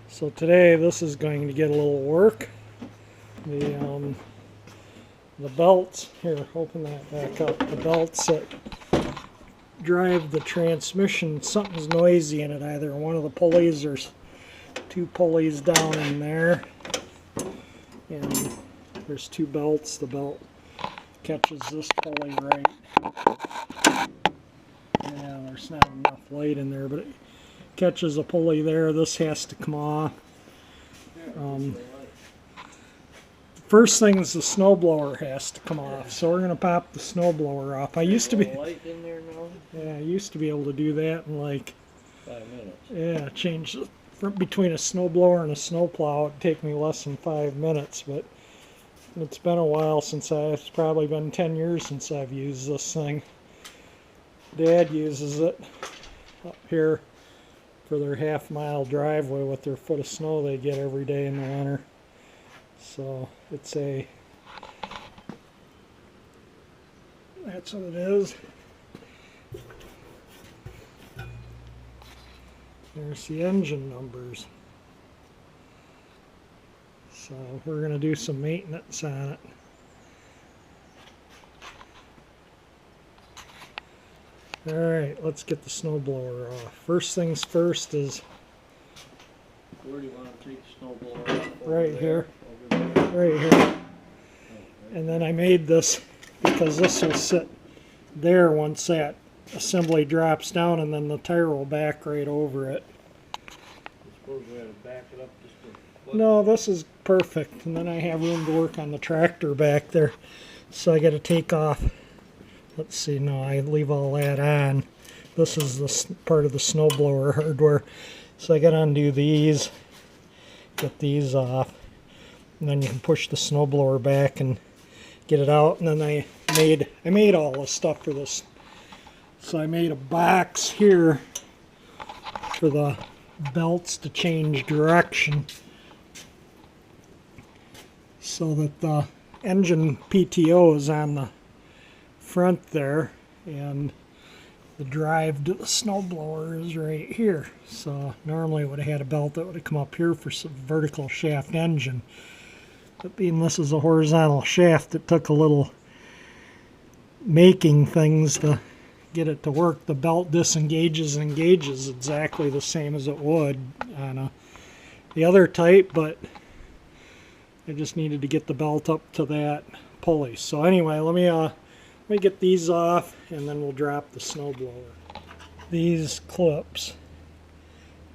So today this is going to get a little work. The belts, here, open that back up. The belts that drive the transmission, something's noisy in it. Either one of the pulleys or two pulleys down in there. And there's two belts. The belt catches this pulley right. Yeah, there's not enough light in there, but it catches a pulley there. This has to come off. First thing is the snowblower has to come off, so we're going to pop the snowblower off. I used to be, light in there now? yeah, I used to be able to do that in like 5 minutes. Yeah, change between a snowblower and a snowplow. It'd take me less than 5 minutes, but it's been a while since it's probably been 10 years since I've used this thing. Dad uses it up here for their half-mile driveway with their foot of snow they get every day in the winter. So it's that's what it is. There's the engine numbers. So we're going to do some maintenance on it. Alright, let's get the snowblower off. First things first is Where do you want to take the snowblower off? right here. Over there? Right here. Okay. And then I made this because this will sit there once that assembly drops down, and then the tire will back right over it. I suppose we had to back it up just a foot. No, this is perfect. And then I have room to work on the tractor back there. So I got to take off. Let's see, no, I leave all that on. This is the part of the snowblower hardware. So I got to undo these, get these off, and then you can push the snowblower back and get it out. And then I made all the stuff for this. So I made a box here for the belts to change direction, so that the engine PTO is on the front there, and the drive to the snowblower is right here. So normally I would have had a belt that would have come up here for some vertical shaft engine, but being this is a horizontal shaft, it took a little making things to get it to work. The belt disengages and engages exactly the same as it would on the other type, but I just needed to get the belt up to that pulley. So anyway, let me get these off, and then we'll drop the snowblower. These clips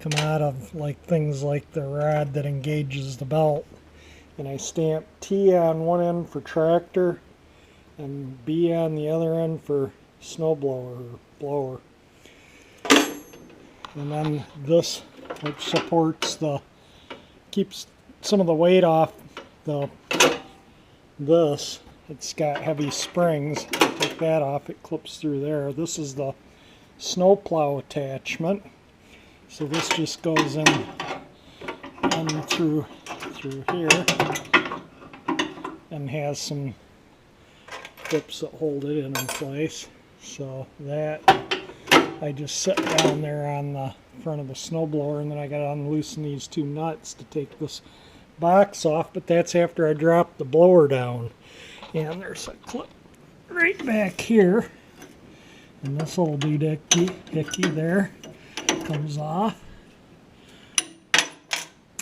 come out of like things like the rod that engages the belt, and I stamp T on one end for tractor and B on the other end for snowblower or blower. And then this, which supports keeps some of the weight off this. It's got heavy springs. Take that off, it clips through there. This is the snowplow attachment. So this just goes in through here and has some clips that hold it in place. So that I just set down there on the front of the snowblower, and then I got to unloosen these two nuts to take this box off, but that's after I drop the blower down. And there's a clip right back here, and this little doohickey there comes off,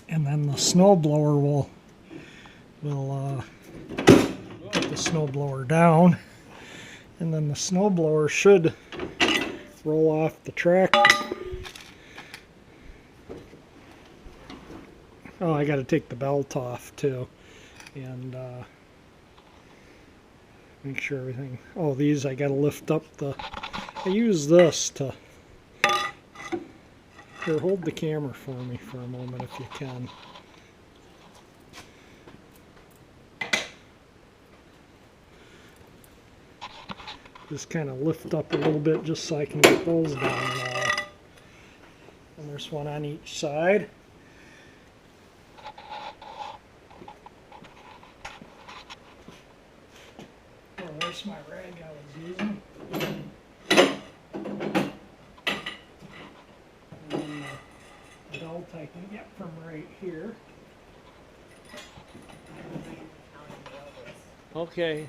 and then the snowblower will put the snowblower down, and then the snowblower should roll off the tractor. Oh, I got to take the belt off too, and make sure everything. Oh, these I got to lift up I use this to. Here, hold the camera for me for a moment if you can. Just kind of lift up a little bit just so I can get those down. And there's one on each side. There's my rag I was using. And belt I can get from right here. Okay.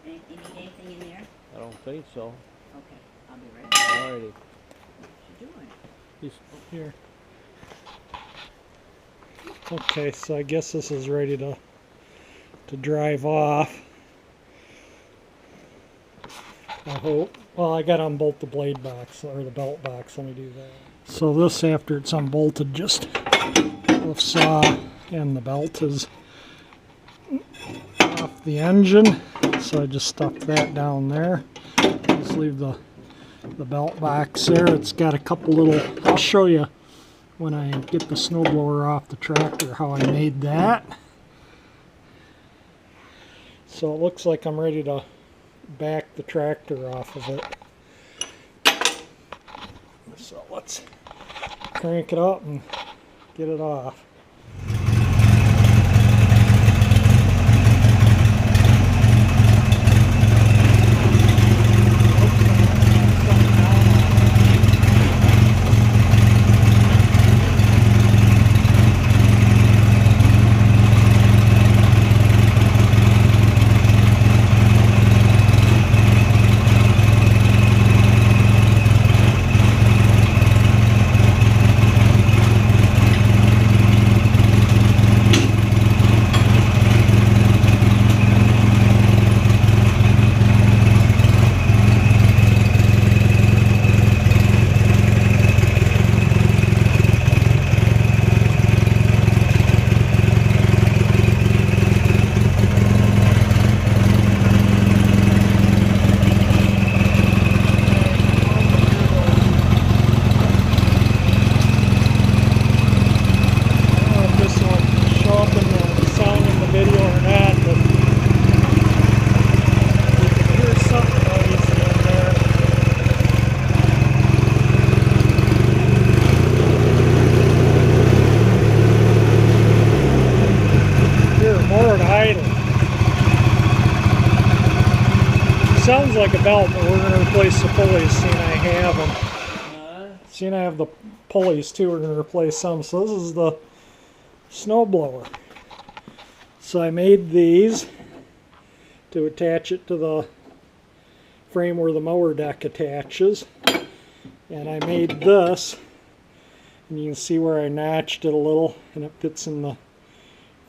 You need anything in there? I don't think so. Okay, I'll be right back. Alrighty. What you doing? Just here. Okay, so I guess this is ready to drive off. I hope. Well, I got to unbolt the blade box or the belt box. Let me do that. So this, after it's unbolted, just lifts off, and the belt is off the engine. So I just stuck that down there. Just leave the belt box there. It's got a couple little. I'll show you when I get the snowblower off the tractor how I made that. So it looks like I'm ready to back the tractor off of it. So let's crank it up and get it off. Sounds like a belt, but we're going to replace the pulleys, seeing I have them. Seeing I have the pulleys too, we're going to replace them. So this is the snowblower. So I made these to attach it to the frame where the mower deck attaches. And I made this, and you can see where I notched it a little, and it fits in the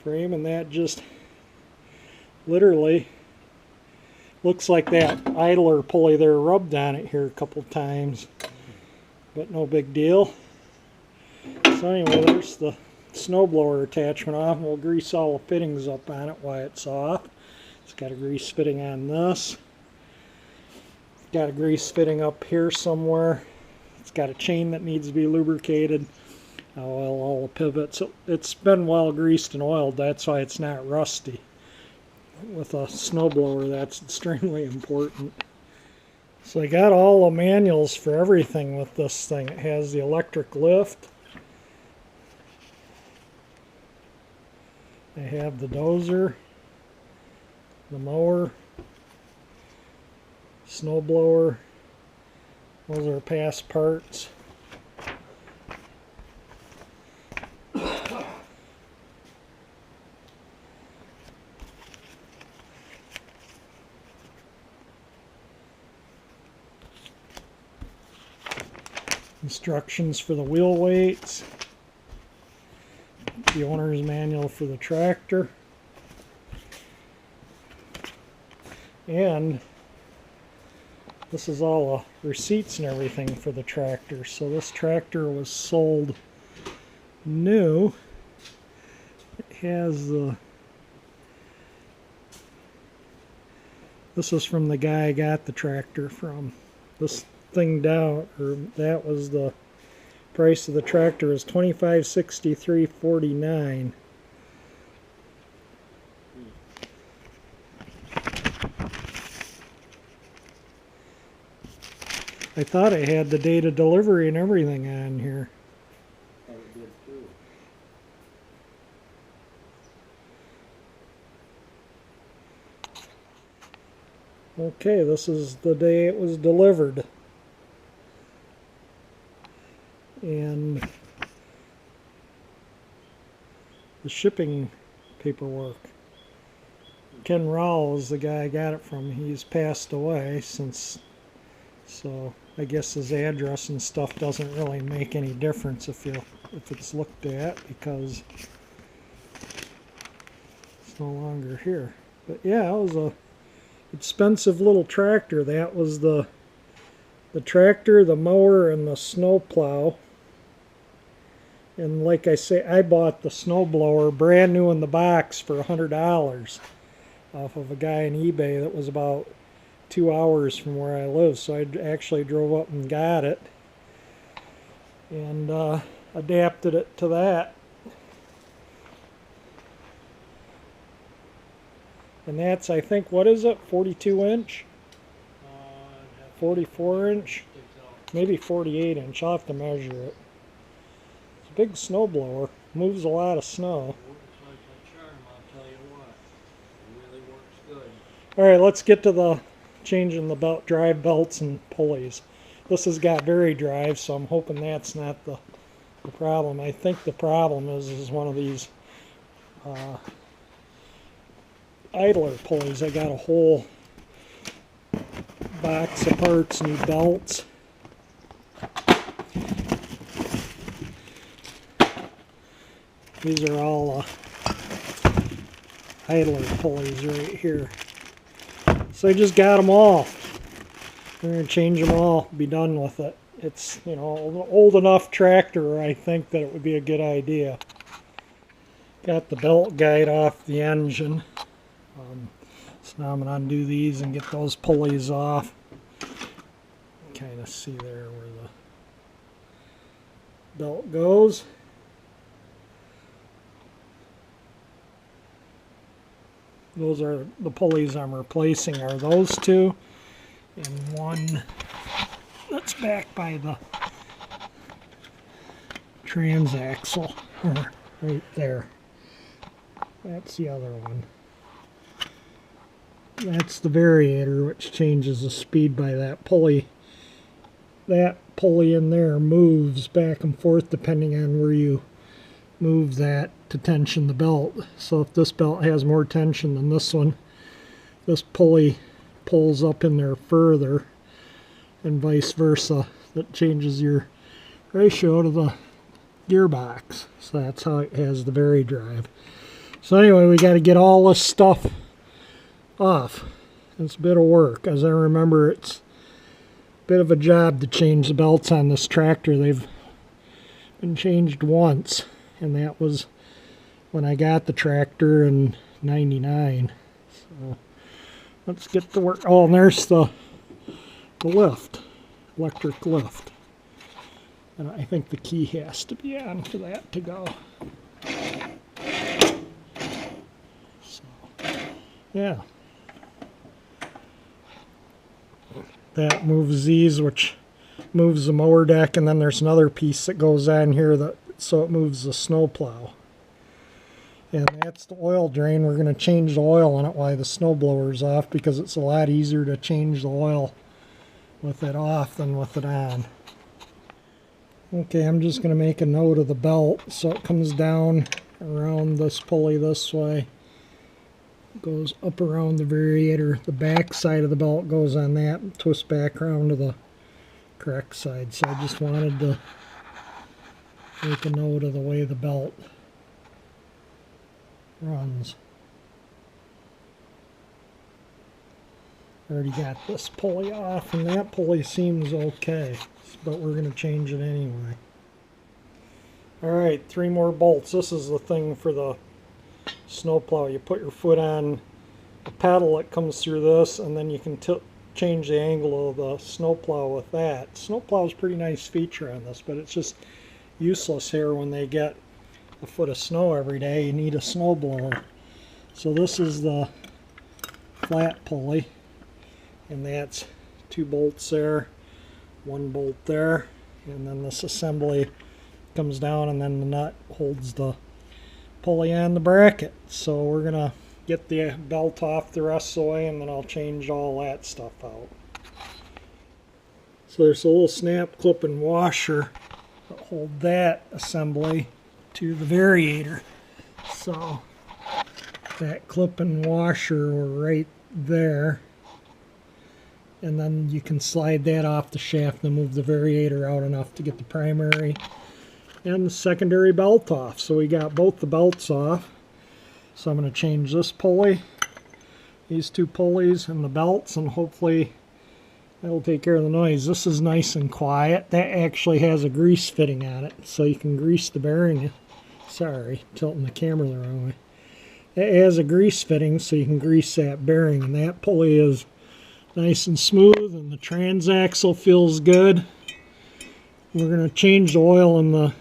frame, and that just literally looks like that idler pulley there rubbed on it here a couple times, but no big deal. So anyway, there's the snowblower attachment off, and we'll grease all the fittings up on it while it's off. It's got a grease fitting on this. It's got a grease fitting up here somewhere. It's got a chain that needs to be lubricated. Oil all the pivots. It's been well greased and oiled, that's why it's not rusty. With a snowblower, that's extremely important. So I got all the manuals for everything with this thing. It has the electric lift. I have the dozer, the mower, snowblower. Those are past parts. Instructions for the wheel weights, the owner's manual for the tractor, and this is all the receipts and everything for the tractor. So this tractor was sold new. It has the, this is from the guy I got the tractor from. This thing down, or that was the price of the tractor, is $2563.49. I thought I had the date of delivery and everything on here. And it did too. Okay, this is the day it was delivered. And the shipping paperwork. Ken Rowell is the guy I got it from. He's passed away since, so I guess his address and stuff doesn't really make any difference if it's looked at, because it's no longer here. But yeah, it was a expensive little tractor. That was the tractor, the mower, and the snow plow. And like I say, I bought the snow blower brand new in the box for $100 off of a guy on eBay that was about 2 hours from where I live. So I actually drove up and got it and adapted it to that. And that's, I think, what is it, 42 inch? 44 inch? Maybe 48 inch. I'll have to measure it. It's a big snow blower. Moves a lot of snow. Works like a charm, I'll tell you what. It really works good. Alright, let's get to the changing the belt, drive belts and pulleys. This has got Varidrive, so I'm hoping that's not the problem. I think the problem is one of these idler pulleys. I got a whole box of parts, new belts. These are all idler pulleys right here. So I just got them all. I'm going to change them all, be done with it. It's, you know, an old enough tractor, I think, that it would be a good idea. Got the belt guide off the engine. So now I'm going to undo these and get those pulleys off. Kind of see there where the belt goes. Those are the pulleys I'm replacing, are those two, and one that's back by the transaxle, right there. That's the other one. That's the variator, which changes the speed by that pulley. That pulley in there moves back and forth depending on where you move that to tension the belt. So if this belt has more tension than this one, this pulley pulls up in there further, and vice versa. That changes your ratio to the gearbox. So that's how it has the Varidrive. So anyway, we got to get all this stuff off. It's a bit of work. As I remember, it's a bit of a job to change the belts on this tractor. They've been changed once, and that was when I got the tractor in '99. So let's get to work. Oh, and there's the lift, electric lift. And I think the key has to be on for that to go. So, yeah. That moves these, which moves the mower deck, and then there's another piece that goes on here that so it moves the snow plow. And that's the oil drain. We're going to change the oil on it while the snow blower's off, because it's a lot easier to change the oil with it off than with it on. Okay, I'm just going to make a note of the belt. So it comes down around this pulley this way. Goes up around the variator. The back side of the belt goes on that and twists back around to the correct side. So I just wanted to make a note of the way the belt runs. Already got this pulley off, and that pulley seems okay, but we're going to change it anyway. Alright, 3 more bolts. This is the thing for the snowplow. You put your foot on a pedal that comes through this, and then you can change the angle of the snowplow with that. Snowplow is a pretty nice feature on this, but it's just useless here when they get a foot of snow every day. You need a snowblower. So this is the flat pulley, and that's 2 bolts there, 1 bolt there, and then this assembly comes down, and then the nut holds the pulley on the bracket. So we're gonna get the belt off the rest of the way, and then I'll change all that stuff out. So there's a little snap clip and washer that hold that assembly to the variator. So that clip and washer were right there. And then you can slide that off the shaft and move the variator out enough to get the primary and the secondary belt off. So we got both the belts off. So I'm going to change this pulley, these two pulleys, and the belts, and hopefully that'll take care of the noise. This is nice and quiet. That actually has a grease fitting on it, so you can grease the bearing. Sorry, tilting the camera the wrong way. It has a grease fitting, so you can grease that bearing, and that pulley is nice and smooth, and the transaxle feels good. We're going to change the oil in the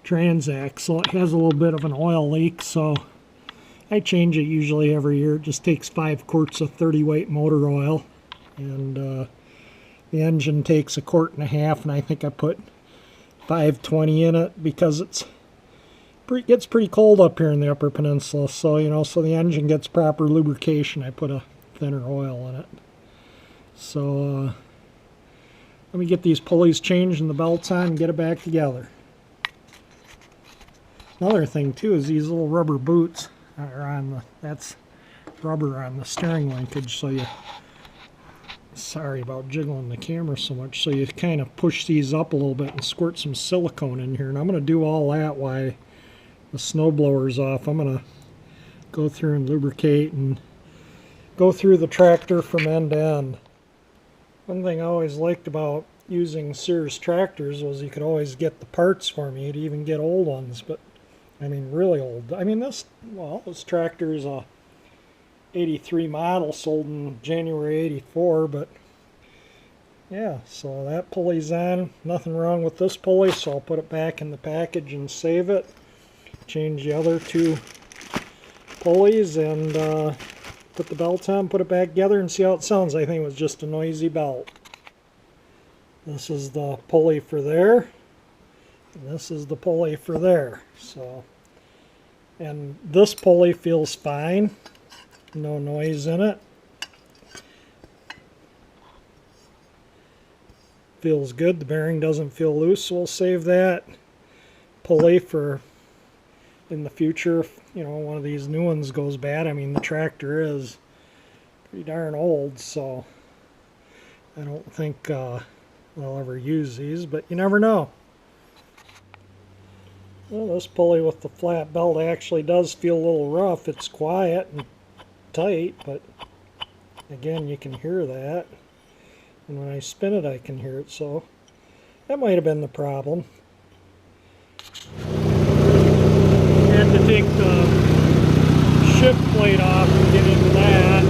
transaxle. It has a little bit of an oil leak, so I change it usually every year. It just takes 5 quarts of 30-weight motor oil, and the engine takes 1.5 quarts, and I think I put 520 in it because it gets pretty cold up here in the Upper Peninsula. So so the engine gets proper lubrication. I put a thinner oil in it. So let me get these pulleys changed and the belts on and get it back together. Another thing too is these little rubber boots are on that's rubber on the steering linkage, so sorry about jiggling the camera so much, so you kind of push these up a little bit and squirt some silicone in here, and I'm going to do all that while the snow blower's off. I'm going to go through and lubricate and go through the tractor from end to end. One thing I always liked about using Sears tractors was you could always get the parts for me. You'd even get old ones, but I mean really old. I mean this tractor is a 83 model, sold in January 84, but yeah, so that pulley's on. Nothing wrong with this pulley, so I'll put it back in the package and save it. Change the other 2 pulleys and put the belt on, put it back together, and see how it sounds. I think it was just a noisy belt. This is the pulley for there, and this is the pulley for there. So, and this pulley feels fine. No noise in it. Feels good. The bearing doesn't feel loose, so we'll save that pulley for in the future if one of these new ones goes bad. I mean, the tractor is pretty darn old, so I don't think I'll ever use these, but you never know. Well, this pulley with the flat belt actually does feel a little rough. It's quiet and tight, but again, you can hear that, and when I spin it I can hear it, so that might have been the problem. Had to take the shift plate off and get into that.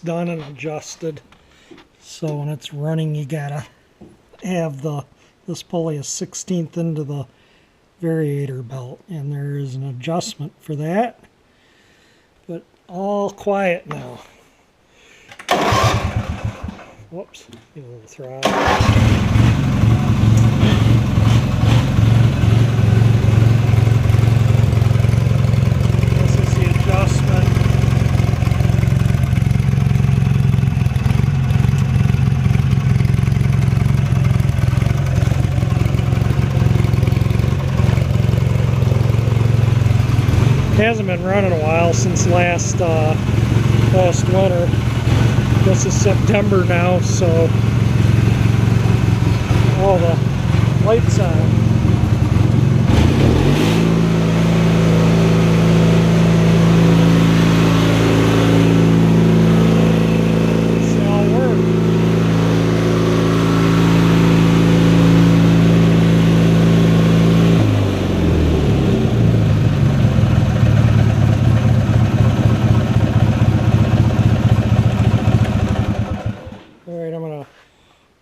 Done and adjusted, so when it's running you gotta have this pulley is 1/16 into the variator belt, and there is an adjustment for that, but all quiet now. Whoops, get a little throttle. This is the adjustment. hasn't been running a while since last winter. This is September now, so all the lights on.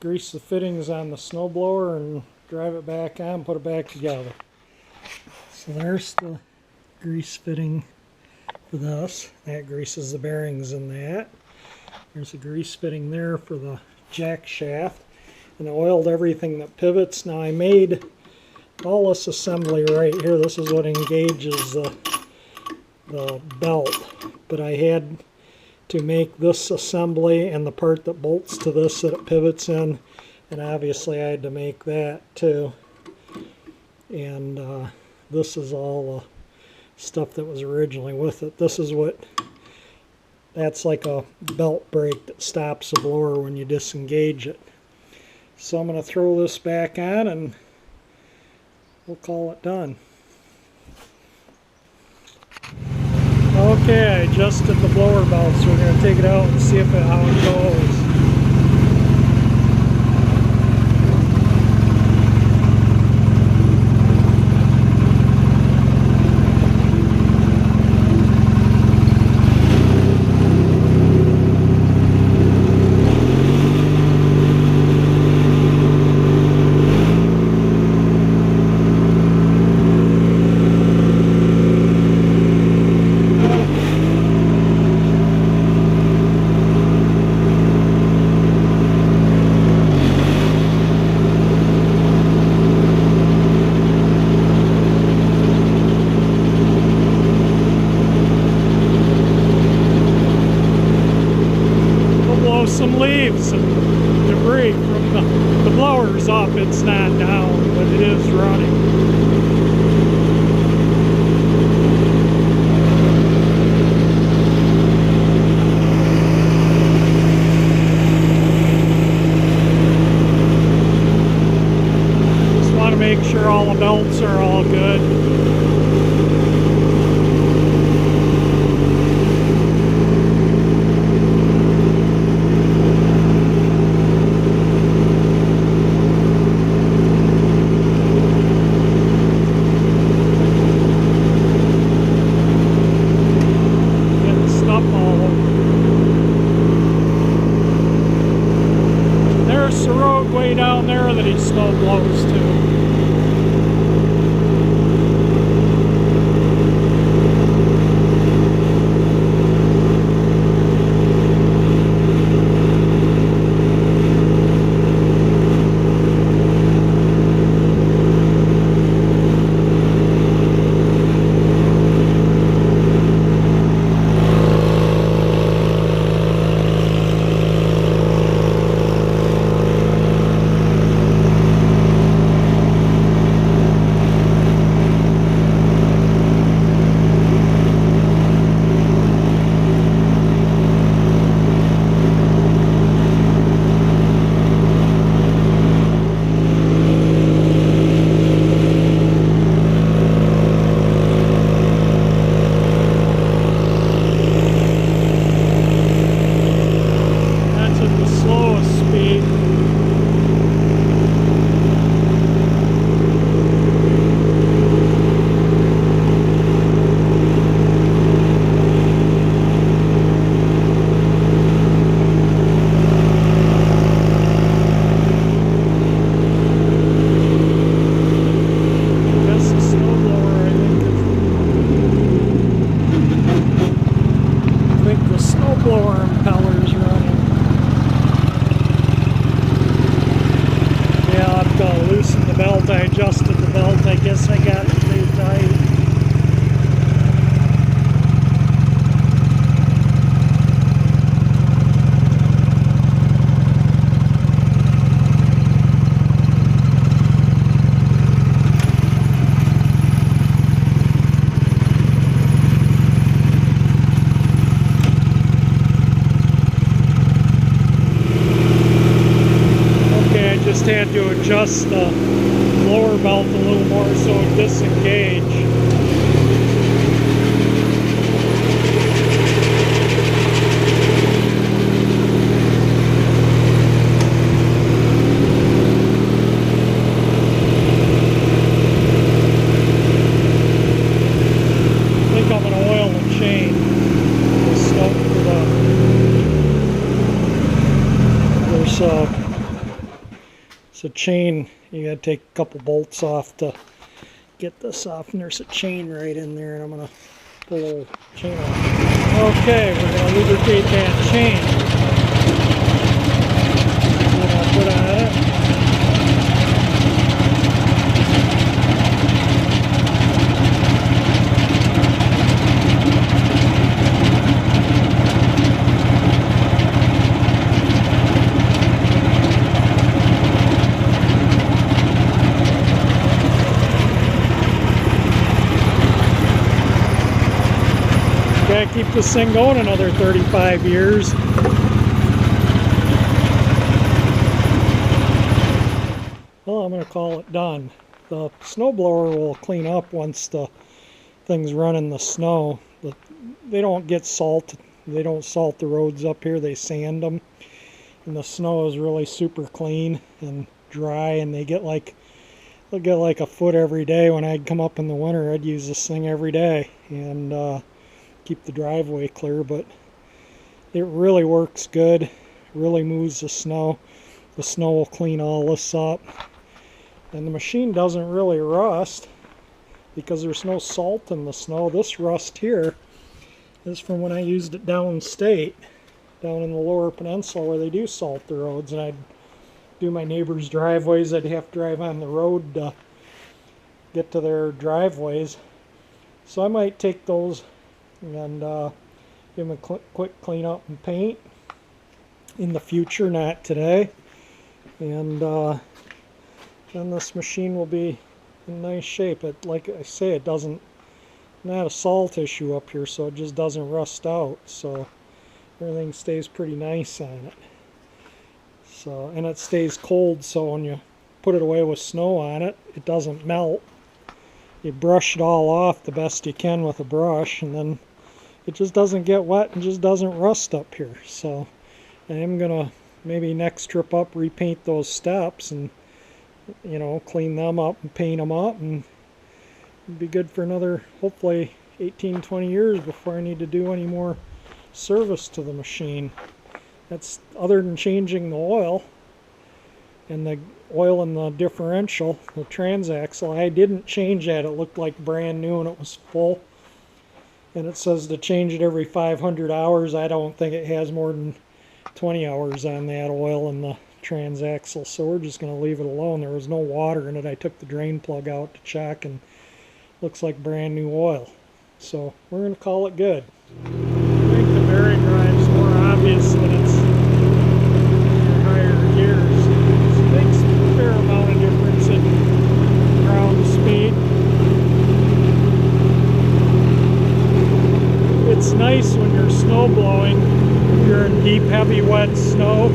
Grease the fittings on the snowblower and drive it back on, put it back together. So there's the grease fitting for this. That greases the bearings in that. There's a grease fitting there for the jack shaft. And I oiled everything that pivots. Now I made all this assembly right here. This is what engages the belt. But I had to make this assembly and the part that bolts to this that it pivots in, and obviously I had to make that too. And this is all the stuff that was originally with it. This is that's like a belt brake that stops the blower when you disengage it. So I'm going to throw this back on and we'll call it done. Okay, I adjusted the blower belt, so we're going to take it out and see how it goes. Some leaves and debris from the blower's up. It's not down, but it is running. Just want to make sure all the belts are all good. Way down there that he snow blows to. adjust the lower belt a little more so it disengage. I think I'm going to oil the chain. There's a chain, you gotta take a couple bolts off to get this off, and there's a chain right in there, and I'm gonna pull a little chain off. Okay, we're gonna lubricate that chain. What I'll put on it. Gotta keep this thing going another 35 years. Well, I'm gonna call it done. The snowblower will clean up once the things run in the snow. They don't get salt. They don't salt the roads up here. They sand them, and the snow is really super clean and dry. And they'll get like a foot every day. When I'd come up in the winter, I'd use this thing every day and keep the driveway clear. But it really works good. Really moves the snow. The snow will clean all this up, and the machine doesn't really rust because there's no salt in the snow. This rust here is from when I used it downstate, down in the Lower Peninsula, where they do salt the roads, and I'd do my neighbors' driveways. I'd have to drive on the road to get to their driveways. So I might take those and give them a quick clean up and paint in the future, not today. And then this machine will be in nice shape. Like I say, it doesn't, not a salt issue up here, so it just doesn't rust out. So everything stays pretty nice on it. So, and it stays cold, so when you put it away with snow on it, it doesn't melt. You brush it all off the best you can with a brush, and then it just doesn't get wet and just doesn't rust up here. So I am gonna maybe next trip up repaint those steps and, you know, clean them up and paint them up, and it'll be good for another hopefully 18-20 years before I need to do any more service to the machine. That's other than changing the oil and the oil in the differential, the transaxle. I didn't change that. It looked like brand new and it was full. And it says to change it every 500 hours. I don't think it has more than 20 hours on that oil in the transaxle, so we're just going to leave it alone. There was no water in it. I took the drain plug out to check, and looks like brand new oil. So we're going to call it good. I think the Varidrive is more obvious when it's in higher gears. It makes a fair amount of difference in ground speed. It's nice when you're snow blowing, if you're in deep, heavy, wet snow,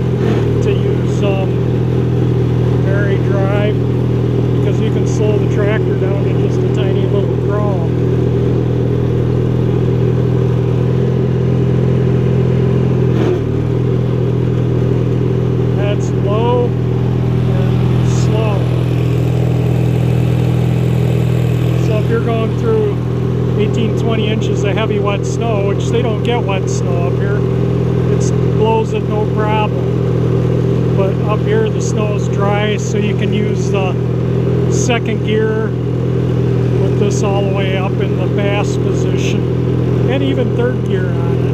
to use Varidrive, because you can slow the tractor down to just a tiny little crawl. That's low and slow. So if you're going through 18-20 inches of heavy wet snow, which they don't get wet snow up here, it blows it no problem. But up here the snow is dry, so you can use the second gear, put this all the way up in the fast position, and even third gear on it.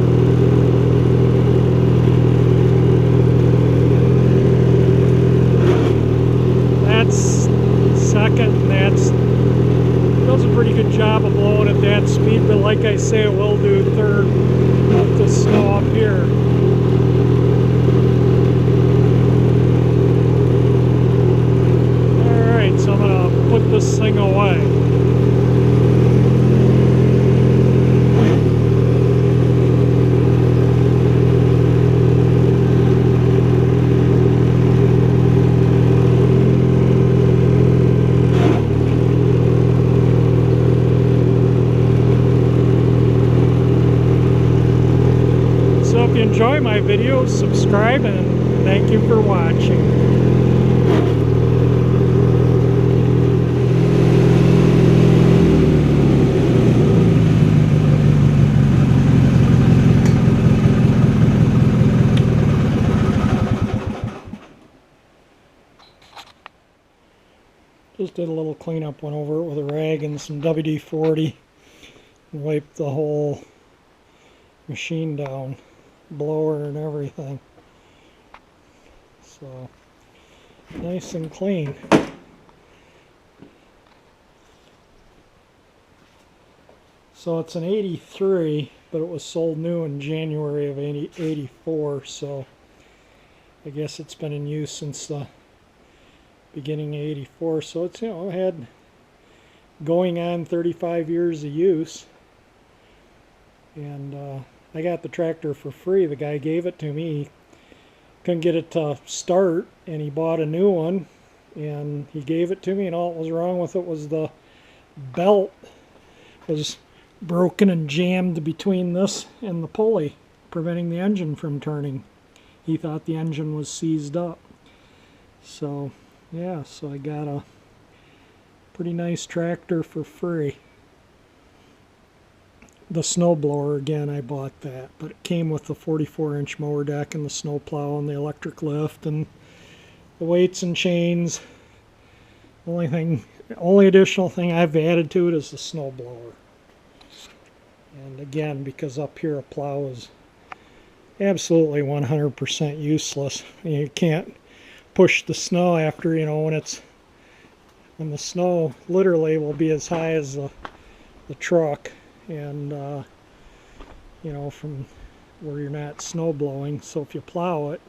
That's second, and does a pretty good job of blowing at that speed, but like I say, it will do third with the snow up here. Alright, so I'm going to put this thing away. enjoy my videos, subscribe, and thank you for watching. Just did a little cleanup, went over it with a rag and some WD-40 and wiped the whole machine down, blower and everything. So nice and clean. So it's an 83, but it was sold new in January of 84, so I guess it's been in use since the beginning of 84, so it's, you know, had going on 35 years of use. And I got the tractor for free. The guy gave it to me. He couldn't get it to start, and he bought a new one, and he gave it to me, and all that was wrong with it was the belt was broken and jammed between this and the pulley, preventing the engine from turning. He thought the engine was seized up. So yeah, so I got a pretty nice tractor for free. The snow blower, again, I bought that, but it came with the 44-inch mower deck and the snow plow and the electric lift and the weights and chains. Only additional thing I've added to it is the snow blower. And again, because up here a plow is absolutely 100% useless. You can't push the snow after, you know, when the snow literally will be as high as the truck, and you know, from where you're not snow blowing. So if you plow it,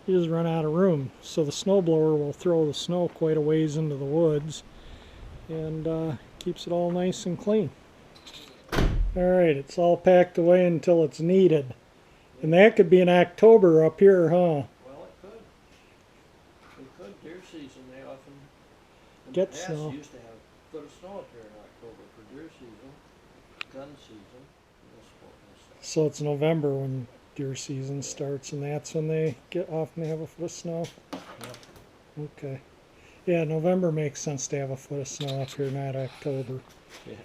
you just run out of room. So the snow blower will throw the snow quite a ways into the woods and keeps it all nice and clean. Alright, it's all packed away until it's needed. And that could be in October up here, huh? Well, it could. It could. Deer season, they often Get the past snow. used to have a foot of snow up here in October for deer season, gun season, and this stuff. So it's November when deer season starts, and that's when they often have a foot of snow? Yep. Okay. Yeah, November makes sense to have a foot of snow up here, not October. Yeah.